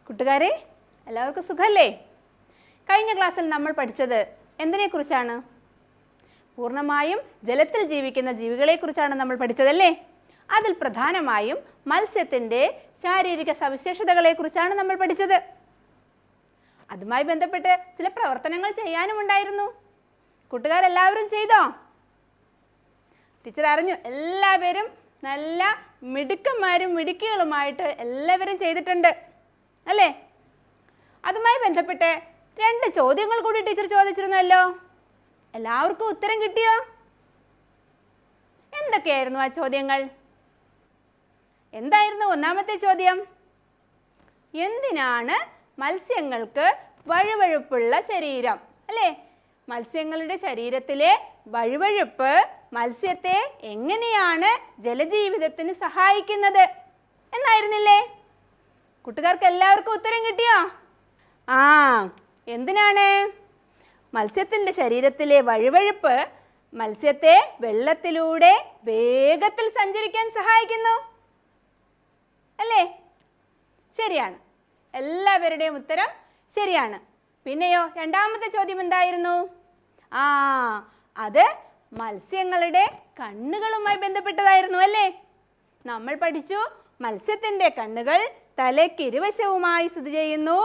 കൂട്ടുകാരെ, എല്ലാവർക്കും സുഖമല്ലേ? കഴിഞ്ഞ ക്ലാസ്സിൽ നമ്മൾ പഠിച്ചത് എന്തിനെക്കുറിച്ചാണ്? പൂർണ്ണമായും ജലത്തിൽ ജീവിക്കുന്ന ജീവികളെക്കുറിച്ചാണ് നമ്മൾ പഠിച്ചതല്ലേ? അതിൽ പ്രധാനമായും മത്സ്യത്തിൻ്റെ ശാരീരിക സവിശേഷതകളെക്കുറിച്ചാണ് നമ്മൾ പഠിച്ചത്. അതുമായി ബന്ധപ്പെട്ട് ചില പ്രവർത്തനങ്ങൾ ചെയ്യാനുമുണ്ടായിരുന്നു. കൂട്ടുകാരെല്ലാവരും ചെയ്തോ? ടീച്ചർ അറിഞ്ഞു എല്ലാവരും നല്ല മിടുക്കന്മാരും മിടുക്കികളുമായിട്ട് എല്ലാവരും ചെയ്തിട്ടുണ്ട് അല്ലേ? അതുമായി ബന്ധപ്പെട്ട് 2 ചോദ്യങ്ങൾ കൂടി ടീച്ചർ ചോദിച്ചിരുന്നല്ലോ. എല്ലാവർക്കും ഉത്തരം കിട്ടിയോ? എന്തൊക്കെയായിരുന്നു ആ ചോദ്യങ്ങൾ? എന്തായിരുന്നു ഒന്നാമത്തെ ചോദ്യം? എന്തിനാണ് മത്സ്യങ്ങൾക്ക് വഴുവഴുപ്പുള്ള ശരീരം? അല്ലേ? മത്സ്യങ്ങളുടെ ശരീരത്തിലെ വഴുവഴുപ്പ് മത്സ്യത്തെ എങ്ങനെയാണ് ജലജീവിതത്തിന് സഹായിക്കുന്നത് എന്നായിരുന്നില്ലേ? കൂട്ടുകാർക്ക് എല്ലാവർക്കും ഉത്തരം കിട്ടിയോ? എന്തിനാണ്? മത്സ്യത്തിൻ്റെ ശരീരത്തിലെ വഴുവഴുപ്പ് മത്സ്യത്തെ വെള്ളത്തിലൂടെ വേഗത്തിൽ സഞ്ചരിക്കാൻ സഹായിക്കുന്നു അല്ലേ? ശരിയാണ്. എല്ലാവരുടെയും ഉത്തരം ശരിയാണ്. പിന്നെയോ രണ്ടാമത്തെ ചോദ്യം എന്തായിരുന്നു? അത് മത്സ്യങ്ങളുടെ കണ്ണുകളുമായി ബന്ധപ്പെട്ടതായിരുന്നു അല്ലേ? നമ്മൾ പഠിച്ചു മത്സ്യത്തിൻ്റെ കണ്ണുകൾ തലയ്ക്കിരുവശവുമായി സ്ഥിതി ചെയ്യുന്നു.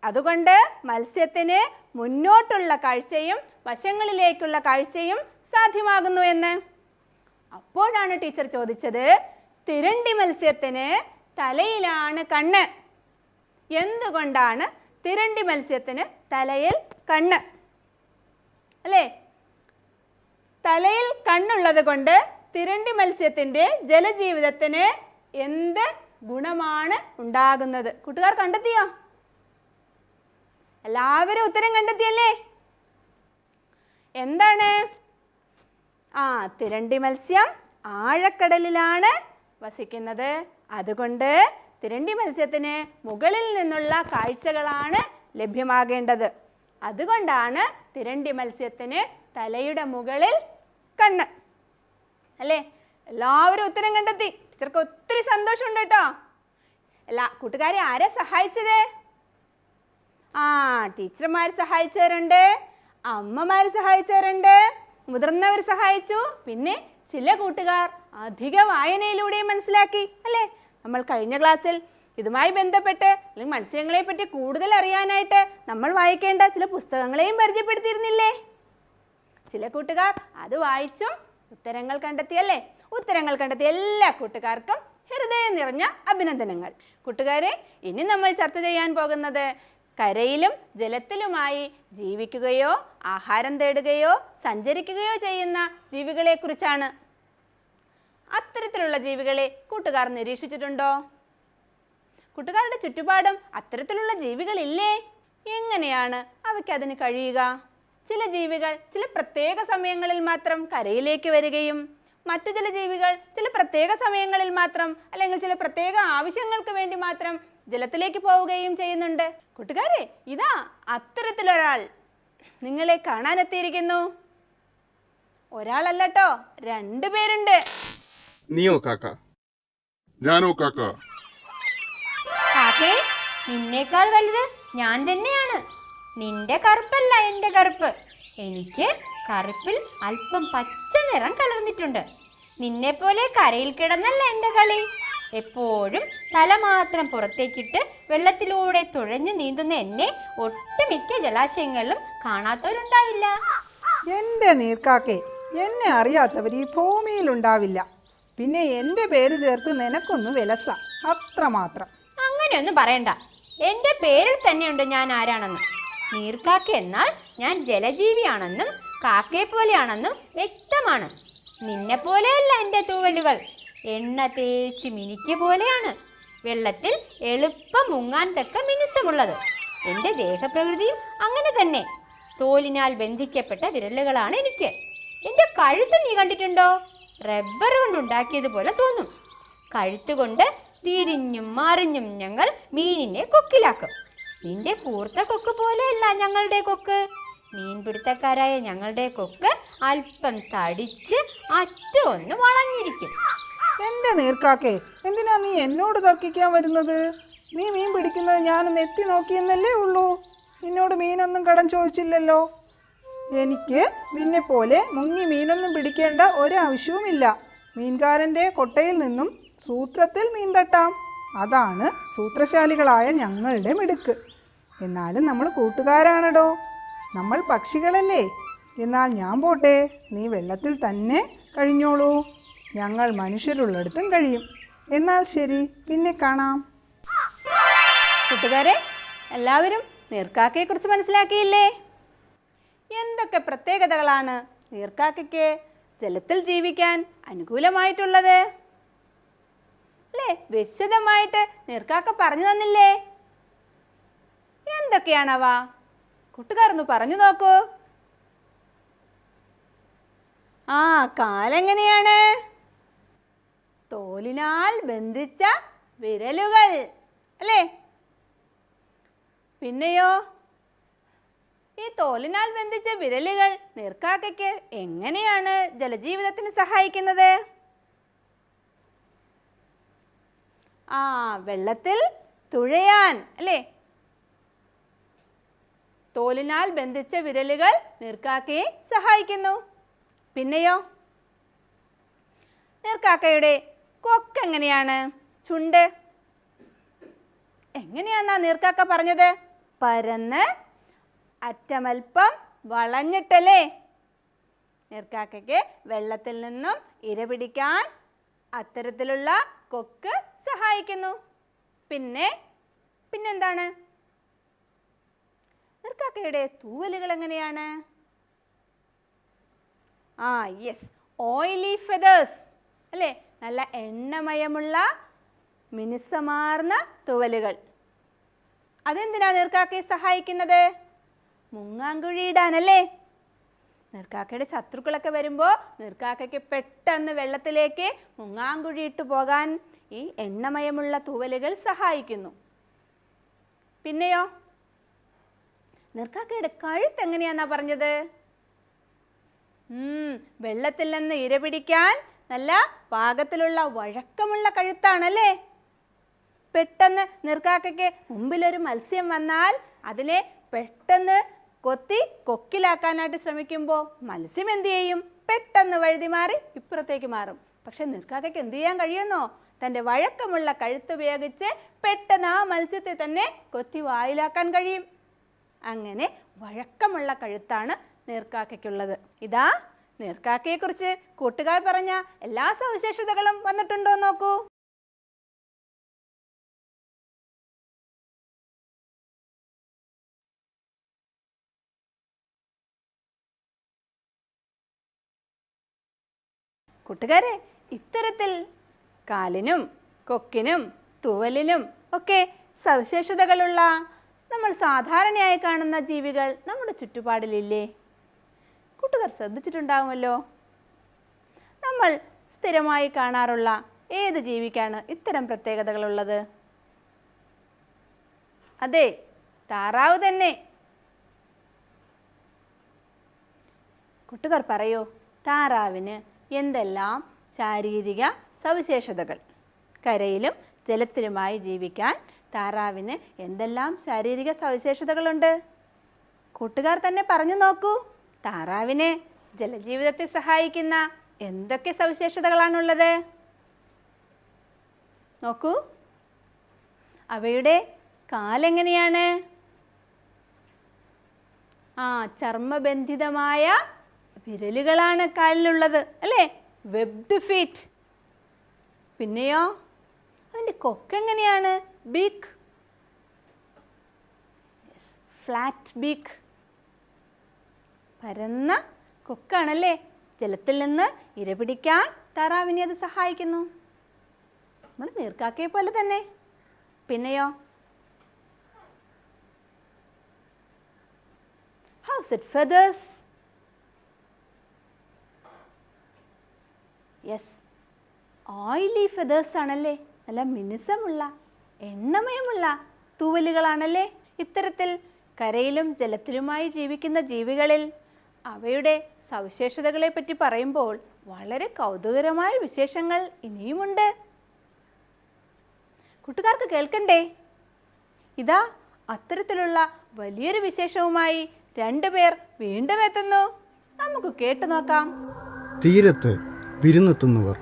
അതുകൊണ്ട് മത്സ്യത്തിന് മുന്നോട്ടുള്ള കാഴ്ചയും വശങ്ങളിലേക്കുള്ള കാഴ്ചയും സാധ്യമാകുന്നു എന്ന്. അപ്പോഴാണ് ടീച്ചർ ചോദിച്ചത്, തിരണ്ടി മത്സ്യത്തിന് തലയിലാണ് കണ്ണ്. എന്തുകൊണ്ടാണ് തിരണ്ടി മത്സ്യത്തിന് തലയിൽ കണ്ണ്? അല്ലേ? തലയിൽ കണ്ണുള്ളത് കൊണ്ട് തിരണ്ടി മത്സ്യത്തിൻ്റെ ജലജീവിതത്തിന് എന്ത് ഗുണമാണ് ഉണ്ടാകുന്നത്? കൂട്ടുകാർ കണ്ടെത്തിയോ? എല്ലാവരും ഉത്തരം കണ്ടെത്തിയല്ലേ? എന്താണ്? തിരണ്ടി മത്സ്യം ആഴക്കടലിലാണ് വസിക്കുന്നത്. അതുകൊണ്ട് തിരണ്ടി മത്സ്യത്തിന് മുകളിൽ നിന്നുള്ള കാഴ്ചകളാണ് ലഭ്യമാകേണ്ടത്. അതുകൊണ്ടാണ് തിരണ്ടി മത്സ്യത്തിന് തലയുടെ മുകളിൽ കണ്ണ്. അല്ലേ? എല്ലാവരും ഉത്തരം കണ്ടെത്തി. ടീച്ചർക്ക് ഒത്തിരി സന്തോഷമുണ്ട് കേട്ടോ. കൂട്ടുകാരെ ആരാ സഹായിച്ചത്? ടീച്ചർമാർ സഹായിച്ചവരുണ്ട്, അമ്മമാർ സഹായിച്ചവരുണ്ട്, മുതിർന്നവർ സഹായിച്ചു. പിന്നെ ചില കൂട്ടുകാർ അധിക വായനയിലൂടെയും മനസ്സിലാക്കി അല്ലേ? നമ്മൾ കഴിഞ്ഞ ക്ലാസ്സിൽ ഇതുമായി ബന്ധപ്പെട്ട് അല്ലെങ്കിൽ മത്സ്യങ്ങളെ പറ്റി കൂടുതൽ അറിയാനായിട്ട് നമ്മൾ വായിക്കേണ്ട ചില പുസ്തകങ്ങളെയും പരിചയപ്പെടുത്തിയിരുന്നില്ലേ? ചില കൂട്ടുകാർ അത് വായിച്ചും ഉത്തരങ്ങൾ കണ്ടെത്തിയല്ലേ? ഉത്തരങ്ങൾ കണ്ടെത്തിയ എല്ലാ കൂട്ടുകാർക്കും ഹൃദയം നിറഞ്ഞ അഭിനന്ദനങ്ങൾ. കൂട്ടുകാരെ, ഇനി നമ്മൾ ചർച്ച ചെയ്യാൻ പോകുന്നത് കരയിലും ജലത്തിലുമായി ജീവിക്കുകയോ ആഹാരം തേടുകയോ സഞ്ചരിക്കുകയോ ചെയ്യുന്ന ജീവികളെക്കുറിച്ചാണ്. അത്തരത്തിലുള്ള ജീവികളെ കൂട്ടുകാർ നിരീക്ഷിച്ചിട്ടുണ്ടോ? കൂട്ടുകാരുടെ ചുറ്റുപാടും അത്തരത്തിലുള്ള ജീവികളില്ലേ? എങ്ങനെയാണ് അവയ്ക്ക് അതിന് കഴിയുക? ചില ജീവികൾ ചില പ്രത്യേക സമയങ്ങളിൽ മാത്രം കരയിലേക്ക് വരികയും മറ്റു ചില ജീവികൾ ചില പ്രത്യേക സമയങ്ങളിൽ മാത്രം അല്ലെങ്കിൽ ചില പ്രത്യേക ആവശ്യങ്ങൾക്ക് വേണ്ടി മാത്രം ജലത്തിലേക്ക് പോവുകയും ചെയ്യുന്നുണ്ട്. കൂട്ടുകാരെ, ഇതാ അത്തരത്തിലൊരാൾ നിങ്ങളെ കാണാനെത്തിയിരിക്കുന്നു. ഒരാളല്ലോ, 2 പേരുണ്ട്. നീയോ കാക്ക? ഞാനോ കാക്ക? കാക്കേ, നിന്നേക്കാൾ വലുത് ഞാൻ തന്നെയാണ്. നിന്റെ കറുപ്പല്ല എൻ്റെ കറുപ്പ്. എനിക്ക് കറുപ്പിൽ അല്പം പച്ച നിറം കലർന്നിട്ടുണ്ട്. നിന്നെപ്പോലെ കരയിൽ കിടന്നല്ല എൻ്റെ കളി. എപ്പോഴും തല മാത്രം പുറത്തേക്കിട്ട് വെള്ളത്തിലൂടെ തുഴഞ്ഞു നീന്തുന്ന എന്നെ ഒട്ടുമിക്ക ജലാശയങ്ങളിലും കാണാത്തവരുണ്ടാവില്ല. എൻ്റെ നീർക്കാക്കേ, എന്നെ അറിയാത്തവർ ഈ ഭൂമിയിലുണ്ടാവില്ല. പിന്നെ എൻ്റെ പേര് ചേർത്ത് നിനക്കൊന്ന് വിലസ, അത്രമാത്രം. അങ്ങനെയൊന്നും പറയണ്ട. എൻ്റെ പേരിൽ തന്നെയുണ്ട് ഞാൻ ആരാണെന്ന്. നീർക്കാക്ക എന്നാൽ ഞാൻ ജലജീവിയാണെന്നും കാക്കയെ പോലെയാണെന്നും വ്യക്തമാണ്. നിന്നെ പോലെയല്ല എൻ്റെ തൂവലുകൾ. എണ്ണ തേച്ച് മിനിക്ക് പോലെയാണ്. വെള്ളത്തിൽ എളുപ്പം മുങ്ങാൻ തക്ക മിനുസമുള്ളത്. എൻ്റെ ദേഹപ്രകൃതിയും അങ്ങനെ തന്നെ. തോലിനാൽ ബന്ധിക്കപ്പെട്ട വിരലുകളാണ് എനിക്ക്. എൻ്റെ കഴുത്ത് നീ കണ്ടിട്ടുണ്ടോ? റബ്ബർ കൊണ്ടുണ്ടാക്കിയതുപോലെ തോന്നും. കഴുത്തുകൊണ്ട് തിരിഞ്ഞും മറിഞ്ഞും ഞങ്ങൾ മീനിനെ കൊക്കിലാക്കും. നിന്റെ കൂർത്ത കൊക്ക് പോലെയല്ല ഞങ്ങളുടെ കൊക്ക്. മീൻപിടുത്തക്കാരായ ഞങ്ങളുടെ കൊക്ക് അല്പം തടിച്ച് അറ്റൊന്ന് വളഞ്ഞിരിക്കും. എൻ്റെ നീർക്കാക്കേ, എന്തിനാ നീ എന്നോട് തർക്കിക്കാൻ വരുന്നത്? നീ മീൻ പിടിക്കുന്നത് ഞാനൊന്ന് എത്തി നോക്കിയെന്നല്ലേ ഉള്ളൂ. നിന്നോട് മീനൊന്നും കടം ചോദിച്ചില്ലല്ലോ. എനിക്ക് നിന്നെപ്പോലെ മുങ്ങി മീനൊന്നും പിടിക്കേണ്ട ഒരാവശ്യവുമില്ല. മീൻകാരൻ്റെ കൊട്ടയിൽ നിന്നും സൂത്രത്തിൽ മീൻ തട്ടാം. അതാണ് സൂത്രശാലികളായ ഞങ്ങളുടെ മിടുക്ക്. എന്നാലും നമ്മൾ കൂട്ടുകാരാണടോ. നമ്മൾ പക്ഷികളല്ലേ. എന്നാൽ ഞാൻ പോട്ടെ, നീ വെള്ളത്തിൽ തന്നെ കഴിഞ്ഞോളൂ. ഞങ്ങൾ മനുഷ്യരുള്ളിടത്തും കഴിയും. എന്നാൽ ശരി, പിന്നെ കാണാം. കൂട്ടുകാരെ, എല്ലാവരും നീർക്കാക്കയെക്കുറിച്ച് മനസ്സിലാക്കിയില്ലേ? എന്തൊക്കെ പ്രത്യേകതകളാണ് നീർക്കാക്കയ്ക്ക് ജലത്തിൽ ജീവിക്കാൻ അനുകൂലമായിട്ടുള്ളത്? അല്ലേ, വിശദമായിട്ട് നീർക്കാക്ക പറഞ്ഞു തന്നില്ലേ? എന്തൊക്കെയാണവ? കൂട്ടുകാരൊന്ന് പറഞ്ഞു നോക്കൂ. കാലെങ്ങനെയാണ്? തോലിനാൽ ബന്ധിച്ച വിരലുകൾ അല്ലേ? പിന്നെയോ, ഈ തോലിനാൽ ബന്ധിച്ച വിരലുകൾ നീർക്കാക്കയ്ക്ക് എങ്ങനെയാണ് ജലജീവിതത്തിന് സഹായിക്കുന്നത്? വെള്ളത്തിൽ തുഴയാൻ അല്ലേ? തോലിനാൽ ബന്ധിച്ച വിരലുകൾ നീർക്കാക്കയെ സഹായിക്കുന്നു. പിന്നെയോ, നീർക്കാക്കയുടെ കൊക്ക് എങ്ങനെയാണ്? ചുണ്ട് എങ്ങനെയാന്നാ നീർക്കാക്ക പറഞ്ഞത്? പരന്ന് അറ്റമൽപ്പം വളഞ്ഞിട്ടല്ലേ? നീർക്കാക്കയ്ക്ക് വെള്ളത്തിൽ നിന്നും ഇര പിടിക്കാൻ അത്തരത്തിലുള്ള കൊക്ക് സഹായിക്കുന്നു. പിന്നെന്താണ്? നീർക്കാക്കയുടെ തൂവലുകൾ എങ്ങനെയാണ്? ഓയിലി ഫെദേഴ്സ് അല്ലേ? നല്ല എണ്ണമയമുള്ള മിനുസമാർന്ന തൂവലുകൾ. അതെന്തിനാ നീർക്കാക്കയെ സഹായിക്കുന്നത്? മുങ്ങാങ്കുഴിയിടാനല്ലേ? നീർക്കാക്കയുടെ ശത്രുക്കളൊക്കെ വരുമ്പോൾ നീർക്കാക്കയ്ക്ക് പെട്ടെന്ന് വെള്ളത്തിലേക്ക് മുങ്ങാങ്കുഴിയിട്ട് പോകാൻ ഈ എണ്ണമയമുള്ള തൂവലുകൾ സഹായിക്കുന്നു. പിന്നെയോ, നീർക്കാക്കയുടെ കഴുത്ത് എങ്ങനെയാന്നാ പറഞ്ഞത്? വെള്ളത്തിൽ നിന്ന് ഇര പിടിക്കാൻ നല്ല പാകത്തിലുള്ള വഴക്കമുള്ള കഴുത്താണല്ലേ? പെട്ടെന്ന് നീർക്കാക്കയ്ക്ക് മുമ്പിലൊരു മത്സ്യം വന്നാൽ അതിനെ പെട്ടെന്ന് കൊത്തി കൊക്കിലാക്കാനായിട്ട് ശ്രമിക്കുമ്പോൾ മത്സ്യം എന്ത് ചെയ്യും? പെട്ടെന്ന് വഴുതി മാറി ഇപ്പുറത്തേക്ക് മാറും. പക്ഷെ നീർക്കാക്കയ്ക്ക് എന്ത് ചെയ്യാൻ കഴിയുന്നോ? തൻ്റെ വഴക്കമുള്ള കഴുത്ത് ഉപയോഗിച്ച് പെട്ടെന്ന് ആ മത്സ്യത്തെ തന്നെ കൊത്തി വായിലാക്കാൻ കഴിയും. അങ്ങനെ വഴക്കമുള്ള കഴുത്താണ് നീർക്കാക്കയ്ക്കുള്ളത്. ഇതാ നീർക്കാക്കയെക്കുറിച്ച് കൂട്ടുകാർ പറഞ്ഞ എല്ലാ സവിശേഷതകളും വന്നിട്ടുണ്ടോ നോക്കൂ. കൂട്ടുകാരെ, ഇത്തരത്തിൽ കാലിനും കൊക്കിനും തൂവലിനും ഒക്കെ സവിശേഷതകളുള്ള നമ്മൾ സാധാരണയായി കാണുന്ന ജീവികൾ നമ്മുടെ ചുറ്റുപാടിലില്ലേ? കൂട്ടുകാർ ശ്രദ്ധിച്ചിട്ടുണ്ടാകുമല്ലോ. നമ്മൾ സ്ഥിരമായി കാണാറുള്ള ഏത് ജീവിക്കാണ് ഇത്തരം പ്രത്യേകതകളുള്ളത്? അതെ, താറാവ് തന്നെ. കൂട്ടുകാർ പറയൂ, താറാവിന് എന്തെല്ലാം ശാരീരിക സവിശേഷതകൾ? കരയിലും ജലത്തിലുമായി ജീവിക്കാൻ താറാവിന് എന്തെല്ലാം ശാരീരിക സവിശേഷതകളുണ്ട്? കൂട്ടുകാർ തന്നെ പറഞ്ഞു നോക്കൂ. താറാവിന് ജലജീവിതത്തെ സഹായിക്കുന്ന എന്തൊക്കെ സവിശേഷതകളാണുള്ളത്? നോക്കൂ, അവയുടെ കാലെങ്ങനെയാണ്? ചർമ്മബന്ധിതമായ വിരലുകളാണ് കാലിലുള്ളത് അല്ലേ? Webbed feet. പിന്നെയോ അതിൻ്റെ കൊക്കെങ്ങനെയാണ്? ബീക്ക്, ഫ്ലാറ്റ് ബീക്ക്, പരന്ന കൊക്കാണല്ലേ. ജലത്തിൽ നിന്ന് ഇര പിടിക്കാൻ താറാവിനെ അത് സഹായിക്കുന്നു. നമ്മൾ നീർക്കാക്കയെ പോലെ തന്നെ. പിന്നെയോ how's it feathers? Yes, oily feathers ആണല്ലേ. നല്ല മിനുസമുള്ള എണ്ണമയമുള്ള തൂവലുകളാണല്ലേ. ഇത്തരത്തിൽ കരയിലും ജലത്തിലുമായി ജീവിക്കുന്ന ജീവികളിൽ അവയുടെ സവിശേഷതകളെ പറ്റി പറയുമ്പോൾ വളരെ കൗതുകരമായ വിശേഷങ്ങൾ ഇനിയുമുണ്ട്. കൂട്ടുകാർക്ക് കേൾക്കണ്ടേ? ഇതാ അത്തരത്തിലുള്ള വലിയൊരു വിശേഷവുമായി രണ്ടുപേർ വീണ്ടും എത്തുന്നു. നമുക്ക് കേട്ടു നോക്കാം. തീരത്ത് വിരുന്നെത്തുന്നവർ.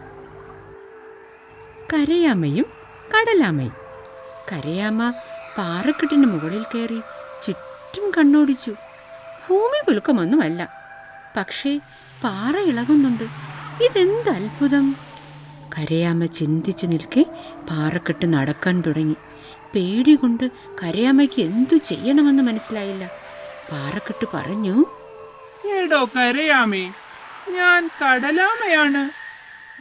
കരയാമയും കടലാമയും. കരയാമ പാറക്കെട്ടിന് മുകളിൽ കയറി ചുറ്റും കണ്ണോടിച്ചു. ഭൂമി കുലുക്കമൊന്നുമല്ല, പക്ഷേ പാറ ഇളകുന്നുണ്ട്. ഇതെന്ത് അത്ഭുതം! കരയാമ ചിന്തിച്ചു നിൽക്കെ പാറക്കെട്ട് നടക്കാൻ തുടങ്ങി. പേടി കൊണ്ട് കരയാമയ്ക്ക് എന്തു ചെയ്യണമെന്ന് മനസ്സിലായില്ല. പാറക്കെട്ട് പറഞ്ഞു, എടോ കരയാമേ, ഞാൻ കടലാമയാണ്.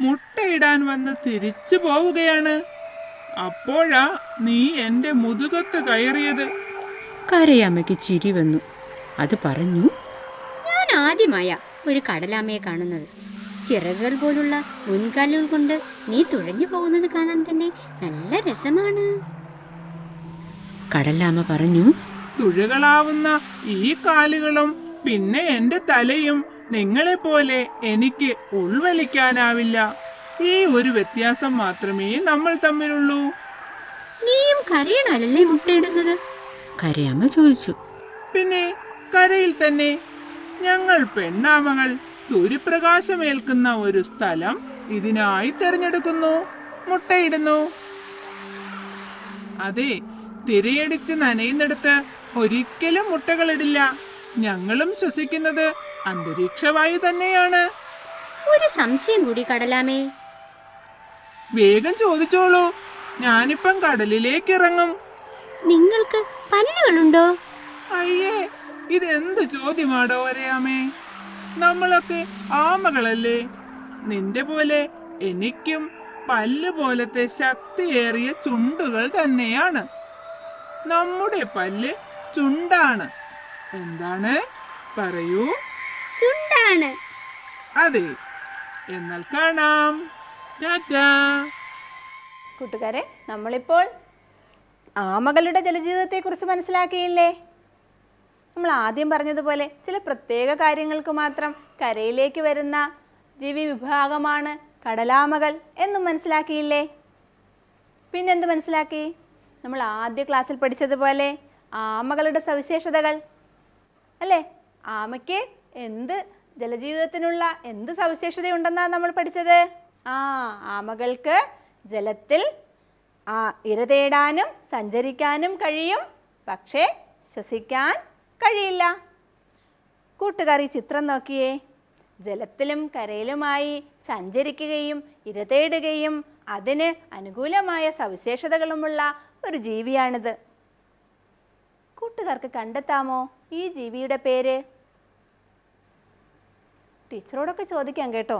മുട്ടയിടാൻ വന്ന് തിരിച്ചു പോവുകയാണ്. അപ്പോഴാ നീ എന്റെ മുതുകത്ത് കയറിയത്. കരയാമയ്ക്ക് ചിരി വന്നു. അത് പറഞ്ഞു, ഞാൻ ആദ്യമായ ഒരു കടലാമയെ കാണുന്നത്. ചിറകുകൾ പോലുള്ള മുൻകാലുകൾ കൊണ്ട് നീ തുഴഞ്ഞു പോകുന്നത് കാണാൻ തന്നെ നല്ല രസമാണ്. കടലാമ പറഞ്ഞു, തുഴകളാവുന്ന ഈ കാലുകളും പിന്നെ എന്റെ തലയും നിങ്ങളെപ്പോലെ എനിക്ക് ഉൾവലിക്കാനാവില്ല. ഈ ഒരു വ്യത്യാസം മാത്രമേ നമ്മൾ തമ്മിലുള്ളൂ. നീയും കരയണല്ലേ മുട്ടയിടുന്നത്? കരയാമ ചോദിച്ചു. പിന്നെ കരയിൽ തന്നെ. ഞങ്ങൾ പെണ്ണാമകൾ സൂര്യപ്രകാശമേൽക്കുന്ന ഒരു സ്ഥലം ഇതിനായി തിരഞ്ഞെടുക്കുന്നു, മുട്ടയിടുന്നു. അതെ, തിരയടിച്ച് നനയുന്നിടത്ത് ഒരിക്കലും മുട്ടകളിടില്ല. ഞങ്ങളും ശ്വസിക്കുന്നത് അന്തരീക്ഷവായു തന്നെയാണ്. ഒരു സംശയം കൂടി കടലാമേ. വേഗം ചോദിച്ചോളൂ, ഞാനിപ്പം കടലിലേക്ക് ഇറങ്ങും. നിങ്ങൾക്ക് പല്ലുകളുണ്ടോ? അയ്യേ, ഇതെന്ത് ചോദ്യമാടോ വരയാമേ? നമ്മളൊക്കെ ആമകളല്ലേ. നിന്റെ പോലെ എനിക്കും പല്ല് പോലത്തെ ശക്തിയേറിയ ചുണ്ടുകൾ തന്നെയാണ്. നമ്മുടെ പല്ല് ചുണ്ടാണ്. എന്താണ്? പറയൂ. ചുണ്ടാണ്. അതെ, എന്നാൽ കാണാം. ടാറ്റാ. കൂട്ടുകാരെ, നമ്മളിപ്പോൾ ആമകളുടെ ജലജീവിതത്തെക്കുറിച്ച് മനസ്സിലാക്കിയില്ലേ? നമ്മൾ ആദ്യം പറഞ്ഞതുപോലെ ചില പ്രത്യേക കാര്യങ്ങൾക്ക് മാത്രം കരയിലേക്ക് വരുന്ന ജീവി വിഭാഗമാണ് കടലാമകൾ എന്നും മനസ്സിലാക്കിയില്ലേ? പിന്നെന്ത് മനസ്സിലാക്കി? നമ്മൾ ആദ്യ ക്ലാസ്സിൽ പഠിച്ചതുപോലെ ആമകളുടെ സവിശേഷതകൾ അല്ലേ? ആമയ്ക്ക് എന്ത് ജലജീവിതത്തിനുള്ള എന്ത് സവിശേഷതയുണ്ടെന്നാണ് നമ്മൾ പഠിച്ചത്? ആമകൾക്ക് ജലത്തിൽ ഇര തേടാനും സഞ്ചരിക്കാനും കഴിയും, പക്ഷേ ശ്വസിക്കാൻ കഴിയില്ല. കൂട്ടുകാർ ഈ ചിത്രം നോക്കിയേ. ജലത്തിലും കരയിലുമായി സഞ്ചരിക്കുകയും ഇര തേടുകയും അതിന് അനുകൂലമായ സവിശേഷതകളുമുള്ള ഒരു ജീവിയാണിത്. കൂട്ടുകാർക്ക് കണ്ടെത്താമോ ഈ ജീവിയുടെ പേര്? ടീച്ചറോടൊക്കെ ചോദിക്കാം കേട്ടോ,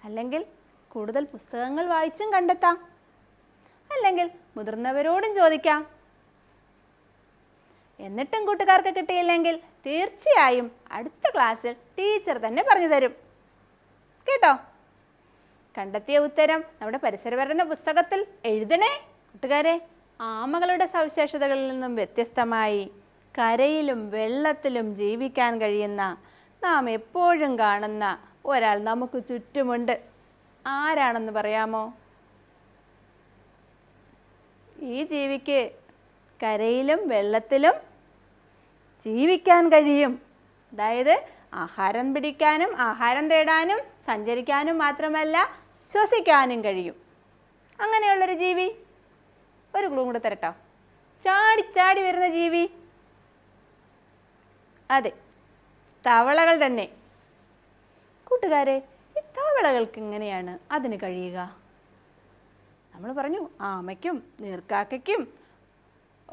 അല്ലെങ്കിൽ കൂടുതൽ പുസ്തകങ്ങൾ വായിച്ചും കണ്ടെത്താം, അല്ലെങ്കിൽ മുതിർന്നവരോടും ചോദിക്കാം. എന്നിട്ടും കൂട്ടുകാർക്ക് കിട്ടിയില്ലെങ്കിൽ തീർച്ചയായും അടുത്ത ക്ലാസ്സിൽ ടീച്ചർ തന്നെ പറഞ്ഞു തരും കേട്ടോ. കണ്ടെത്തിയ ഉത്തരം നമ്മുടെ പരിസരപഠന പുസ്തകത്തിൽ എഴുതണേ കൂട്ടുകാരെ. ആമകളുടെ സവിശേഷതകളിൽ നിന്നും വ്യത്യസ്തമായി കരയിലും വെള്ളത്തിലും ജീവിക്കാൻ കഴിയുന്ന നാം എപ്പോഴും കാണുന്ന ഒരാൾ നമുക്ക് ചുറ്റുമുണ്ട്. ആരാണെന്ന് പറയാമോ? ഈ ജീവിക്ക് കരയിലും വെള്ളത്തിലും ജീവിക്കാൻ കഴിയും. അതായത് ആഹാരം പിടിക്കാനും ആഹാരം തേടാനും സഞ്ചരിക്കാനും മാത്രമല്ല ശ്വസിക്കാനും കഴിയും. അങ്ങനെയുള്ളൊരു ജീവി, ഒരു ക്ലൂ കൂടെ തരട്ടോ. ചാടി ചാടി വരുന്ന ജീവി, അതെ, തവളകൾ തന്നെ. കൂട്ടുകാരെ, ഈ തവളകൾക്ക് എങ്ങനെയാണ് അതിന് കഴിയുക? നമ്മൾ പറഞ്ഞു ആമയ്ക്കും നീർക്കാക്കയ്ക്കും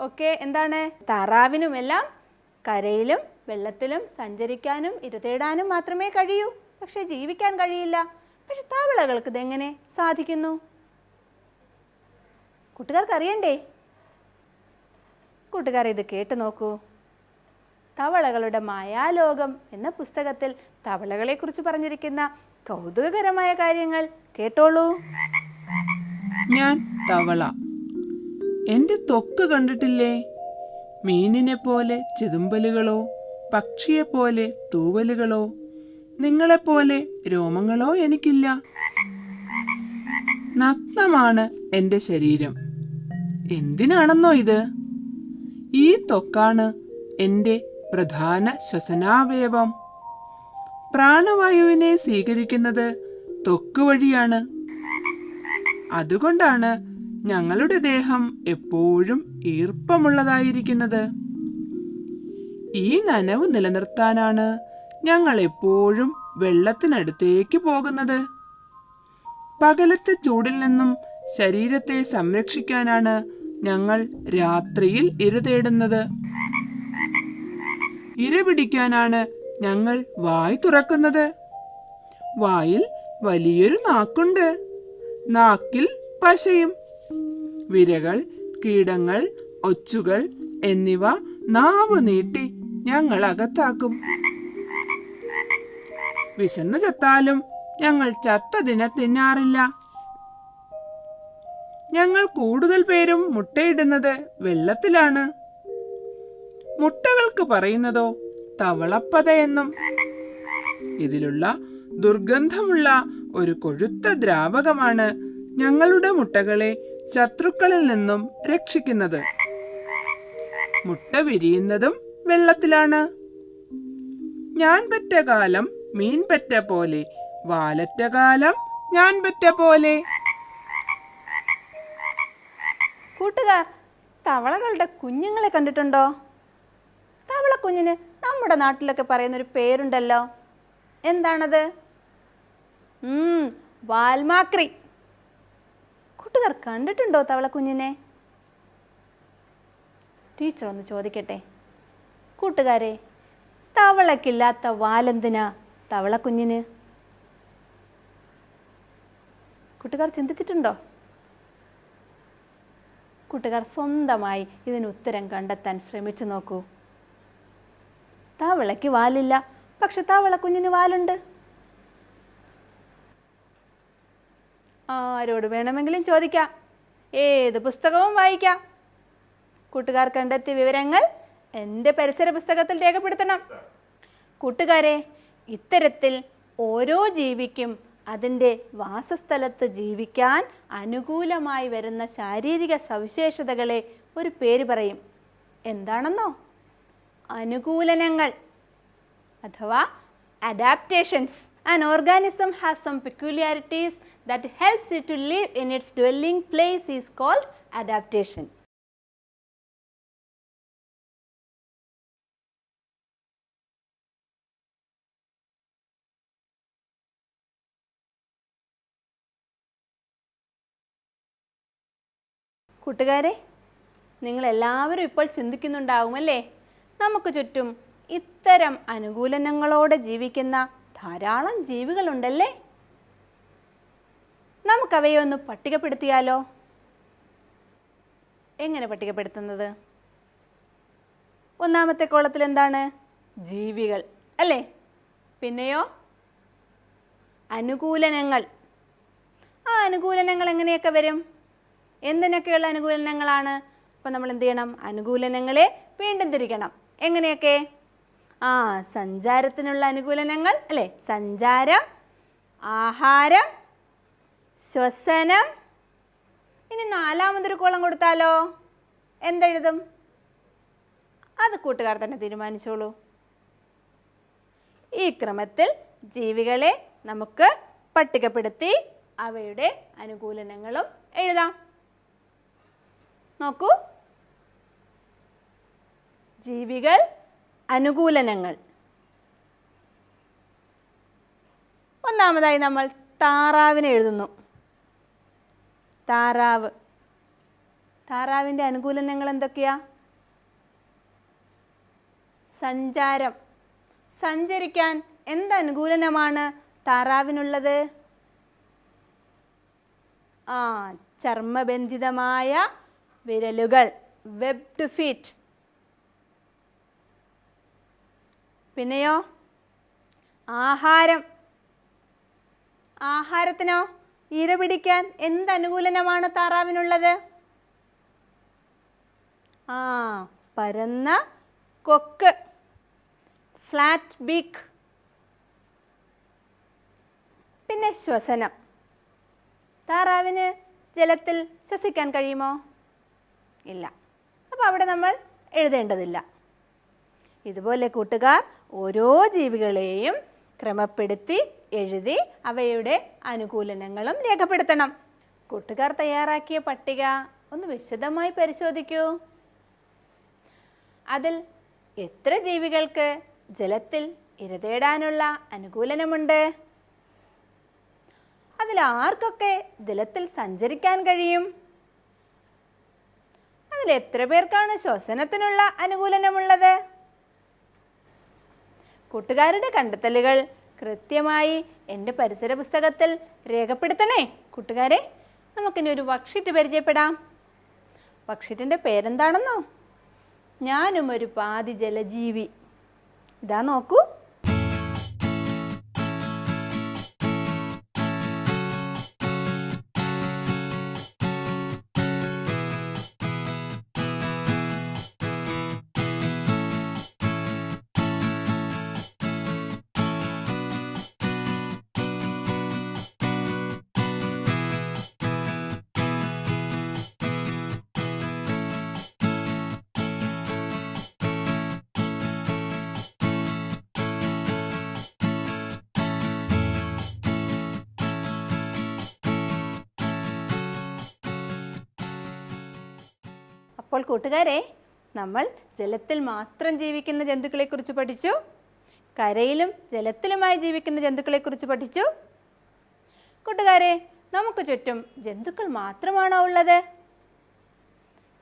ഒക്കെ എന്താണ്, താറാവിനുമെല്ലാം കരയിലും വെള്ളത്തിലും സഞ്ചരിക്കാനും ഇരതേടാനും മാത്രമേ കഴിയൂ, പക്ഷെ ജീവിക്കാൻ കഴിയില്ല. പക്ഷെ തവളകൾക്ക് ഇതെങ്ങനെ സാധിക്കുന്നു? കൂട്ടുകാർക്ക് അറിയണ്ടേ? കൂട്ടുകാർ ഇത് കേട്ടു നോക്കൂ. തവളകളുടെ മായാലോകം എന്ന പുസ്തകത്തിൽ തവളകളെക്കുറിച്ച് പറഞ്ഞിരിക്കുന്ന കൗതുകകരമായ കാര്യങ്ങൾ കേട്ടോളൂ. ഞാൻ തവള. എൻ്റെ ത്വക്ക് കണ്ടിട്ടില്ലേ? മീനിനെ പോലെ ചെതുമ്പലുകളോ പക്ഷിയെപ്പോലെ തൂവലുകളോ നിങ്ങളെപ്പോലെ രോമങ്ങളോ എനിക്കില്ല. നഗ്നമാണ് എൻ്റെ ശരീരം. എന്തിനാണെന്നോ ഇത്? ഈ ത്വക്കാണ് എൻ്റെ പ്രധാന ശ്വസനാവയവം. പ്രാണവായുവിനെ സ്വീകരിക്കുന്നത് ത്വക്ക് വഴിയാണ്. അതുകൊണ്ടാണ് ഞങ്ങളുടെ ദേഹം എപ്പോഴും ഈർപ്പമുള്ളതായിരിക്കുന്നത്. ഈ നനവ് നിലനിർത്താനാണ് ഞങ്ങൾ എപ്പോഴും വെള്ളത്തിനടുത്തേക്ക് പോകുന്നത്. പകലത്തെ ചൂടിൽ നിന്നും ശരീരത്തെ സംരക്ഷിക്കാനാണ് ഞങ്ങൾ രാത്രിയിൽ ഇര തേടുന്നത്. ഇര പിടിക്കാനാണ് ഞങ്ങൾ വായ് തുറക്കുന്നത്. വായിൽ വലിയൊരു നാക്കുണ്ട്. നാക്കിൽ പശയും. വിരകൾ, കീടങ്ങൾ, ഒച്ചുകൾ എന്നിവ നാവ് നീട്ടി ഞങ്ങൾ അകത്താക്കും. വിശന്നു ചത്താലും ഞങ്ങൾ ചത്തതിനെ തിന്നാറില്ല. ഞങ്ങൾ കൂടുതൽ പേരും മുട്ടയിടുന്നത് വെള്ളത്തിലാണ്. മുട്ടകൾക്ക് പറയുന്നതോ തവളപ്പത എന്നും. ഇതിലുള്ള ദുർഗന്ധമുള്ള ഒരു കൊഴുത്ത ദ്രാവകമാണ് ഞങ്ങളുടെ മുട്ടകളെ ശത്രുക്കളിൽ നിന്നും രക്ഷിക്കുന്നത്. മുട്ട വിരിയുന്നതും വെള്ളത്തിലാണ്. ഞാൻ പെറ്റ കാലം മീൻ പെറ്റ പോലെ, വാലറ്റ കാലം ഞാൻ പെറ്റ പോലെ. കൂട്ടുകാർ, തവളകളുടെ കുഞ്ഞുങ്ങളെ കണ്ടിട്ടുണ്ടോ? തവള കുഞ്ഞിന് നമ്മുടെ നാട്ടിലൊക്കെ പറയുന്നൊരു പേരുണ്ടല്ലോ. എന്താണത്? വാൽമാക്രി. കൂട്ടുകാർ കണ്ടിട്ടുണ്ടോ തവളക്കുഞ്ഞിനെ? ടീച്ചർ ഒന്ന് ചോദിക്കട്ടെ. കൂട്ടുകാരെ, തവളക്കില്ലാത്ത വാലെന്തിനാ തവളക്കുഞ്ഞിന്? കൂട്ടുകാർ ചിന്തിച്ചിട്ടുണ്ടോ? കൂട്ടുകാർ സ്വന്തമായി ഇതിന് ഉത്തരം കണ്ടെത്താൻ ശ്രമിച്ചു നോക്കൂ. തവളയ്ക്ക് വാലില്ല, പക്ഷെ തവളക്കുഞ്ഞിന് വാലുണ്ട്. ആരോട് വേണമെങ്കിലും ചോദിക്കാം, ഏത് പുസ്തകവും വായിക്കാം. കൂട്ടുകാർ കണ്ടെത്തിയ വിവരങ്ങൾ എൻ്റെ പരിസര പുസ്തകത്തിൽ രേഖപ്പെടുത്തണം. കൂട്ടുകാരെ, ഇത്തരത്തിൽ ഓരോ ജീവിക്കും അതിൻ്റെ വാസസ്ഥലത്ത് ജീവിക്കാൻ അനുകൂലമായി വരുന്ന ശാരീരിക സവിശേഷതകളെ ഒരു പേര് പറയും. എന്താണെന്നോ? അനുകൂലനങ്ങൾ അഥവാ adaptations. An organism has some peculiarities that helps it to live in its dwelling place is called adaptation. കൂട്ടുകാരെ, നിങ്ങളെല്ലാവരും ഇപ്പോൾ ചിന്തിക്കുന്നുണ്ടാവുമല്ലേ, നമുക്ക് ചുറ്റും ഇത്തരം അനുകൂലനങ്ങളോടെ ജീവിക്കുന്ന ധാരാളം ജീവികളുണ്ടല്ലേ. നമുക്കവയെ ഒന്ന് പട്ടികപ്പെടുത്തിയാലോ? എങ്ങനെ പട്ടികപ്പെടുത്തുന്നത്? ഒന്നാമത്തെ കോളത്തിൽ എന്താണ്? ജീവികൾ അല്ലേ. പിന്നെയോ അനുകൂലനങ്ങൾ. ആ അനുകൂലനങ്ങൾ എങ്ങനെയൊക്കെ വരും? എന്തിനൊക്കെയുള്ള അനുകൂലനങ്ങളാണ്? അപ്പോൾ നമ്മൾ എന്ത് ചെയ്യണം? അനുകൂലനങ്ങളെ വീണ്ടും തിരിക്കണം. എങ്ങനെയൊക്കെ? സഞ്ചാരത്തിനുള്ള അനുകൂലനങ്ങൾ അല്ലേ. സഞ്ചാരം, ആഹാരം, ശ്വസനം. ഇനി നാലാമതൊരു കോളം കൊടുത്താലോ എന്തെഴുതും? അത് കൂട്ടുകാർ തന്നെ തീരുമാനിച്ചോളൂ. ഈ ക്രമത്തിൽ ജീവികളെ നമുക്ക് പട്ടികപ്പെടുത്തി അവയുടെ അനുകൂലനങ്ങളും എഴുതാം. നോക്കൂ, ജീവികൾ, അനുകൂലനങ്ങൾ. ഒന്നാമതായി നമ്മൾ താറാവിനെ എഴുതുന്നു. താറാവ്. താറാവിൻ്റെ അനുകൂലനങ്ങൾ എന്തൊക്കെയാ? സഞ്ചാരം. സഞ്ചരിക്കാൻ എന്ത് അനുകൂലനമാണ് താറാവിനുള്ളത്? ചർമ്മബന്ധിതമായ വിരലുകൾ, വെബ്ഡ് ഫീറ്റ്. പിന്നെയോ ആഹാരം. ആഹാരത്തിനോ ഇര പിടിക്കാൻ എന്ത് അനുകൂലനമാണ് താറാവിനുള്ളത്? പരന്ന കൊക്ക്, ഫ്ലാറ്റ് ബീക്ക്. പിന്നെ ശ്വസനം. താറാവിന് ജലത്തിൽ ശ്വസിക്കാൻ കഴിയുമോ? ഇല്ല. അപ്പോൾ അവിടെ നമ്മൾ എഴുതേണ്ടതില്ല. ഇതുപോലെ കൂട്ടുകാർ ഓരോ ജീവികളെയും ക്രമപ്പെടുത്തി എഴുതി അവയുടെ അനുകൂലനങ്ങളും രേഖപ്പെടുത്തണം. കൂട്ടുകാർ തയ്യാറാക്കിയ പട്ടിക ഒന്ന് വിശദമായി പരിശോധിക്കൂ. അതിൽ എത്ര ജീവികൾക്ക് ജലത്തിൽ ഇരതേടാനുള്ള അനുകൂലനമുണ്ട്? അതിൽ ആർക്കൊക്കെ ജലത്തിൽ സഞ്ചരിക്കാൻ കഴിയും? അതിൽ എത്ര പേർക്കാണ് ശ്വസനത്തിനുള്ള അനുകൂലനമുള്ളത്? കൂട്ടുകാരുടെ കണ്ടെത്തലുകൾ കൃത്യമായി എൻ്റെ പരിസര പുസ്തകത്തിൽ രേഖപ്പെടുത്തണേ. കൂട്ടുകാരെ, നമുക്കിനി ഒരു വർക്ക്ഷീറ്റ് പരിചയപ്പെടാം. വർക്ക്ഷീറ്റിൻ്റെ പേരെന്താണെന്നോ? ഞാനും ഒരു പാതി ജലജീവി. ഇതാ നോക്കൂ. അപ്പോൾ കൂട്ടുകാരെ, നമ്മൾ ജലത്തിൽ മാത്രം ജീവിക്കുന്ന ജന്തുക്കളെക്കുറിച്ച് പഠിച്ചു. കരയിലും ജലത്തിലുമായി ജീവിക്കുന്ന ജന്തുക്കളെക്കുറിച്ച് പഠിച്ചു. കൂട്ടുകാരെ, നമുക്ക് ചുറ്റും ജന്തുക്കൾ മാത്രമാണോ ഉള്ളത്?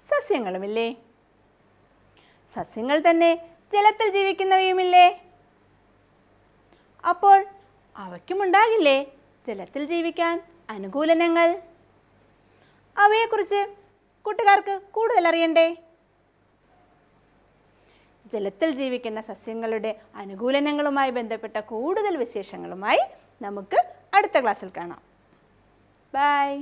സസ്യങ്ങളുമില്ലേ? സസ്യങ്ങൾ തന്നെ ജലത്തിൽ ജീവിക്കുന്നവയുമില്ലേ? അപ്പോൾ അവയ്ക്കുമുണ്ടാകില്ലേ ജലത്തിൽ ജീവിക്കാൻ അനുകൂലനങ്ങൾ? അവയെക്കുറിച്ച് കൂട്ടുകാർക്ക് കൂടുതൽ അറിയണ്ടേ? ജലത്തിൽ ജീവിക്കുന്ന സസ്യങ്ങളുടെ അനുകൂലനങ്ങളുമായി ബന്ധപ്പെട്ട കൂടുതൽ വിശേഷങ്ങളുമായി നമുക്ക് അടുത്ത ക്ലാസ്സിൽ കാണാം. ബൈ.